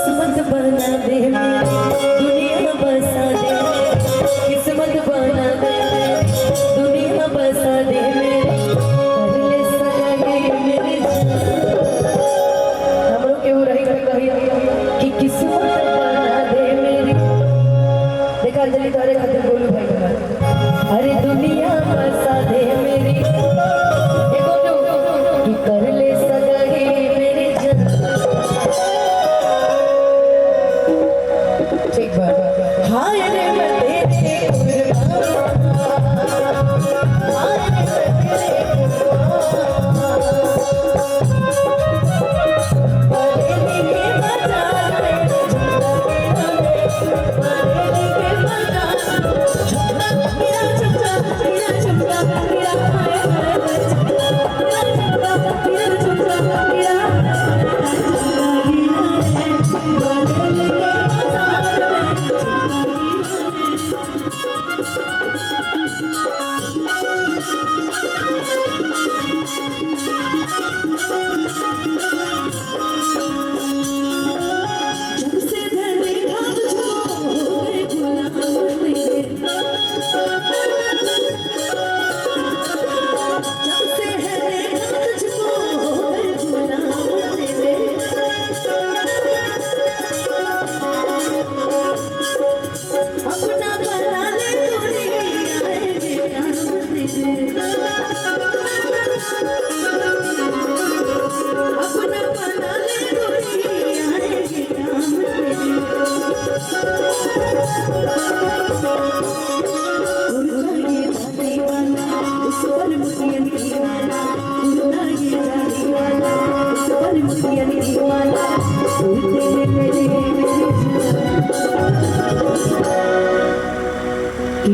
किस्मत बना दे मेरी दुनिया बसा दे, किस्मत बना दे दुनिया बसा दे मेरी, कर ले सगाई मेरी हमरो केहू रही कही कि किस्मत बना दे मेरी। देखा जल्दी तारे खातिर बोलू भाई अरे दुनिया बसा दे मेरी, कि कर ले सगाई मेरी जान। ठीक बात हाय रे मैं तेरे कुर्बान, हाय रे मैं तेरे कुर्बान, बरेली के बाजार में झूला तेरा बरेली के बाजार झूला मेरा झूला मेरा झूला मेरा हाय हाय झूला मेरा झूला मेरा बरेली के बाजार जब से धरती खाब छोड़े गुलाम तेरे, जब से है देखा तुझको गुलाम तेरे, अपना बना ले दुनिया है बेगाम तेरे, अपना बना ले दुनिया है बेगाम तेरे। उड़ना ये जाने वाला उस पर मुझियन दीवाना, उड़ना ये जाने वाला उस पर मुझियन दीवाना, उड़ते मेरे मेरी जान कि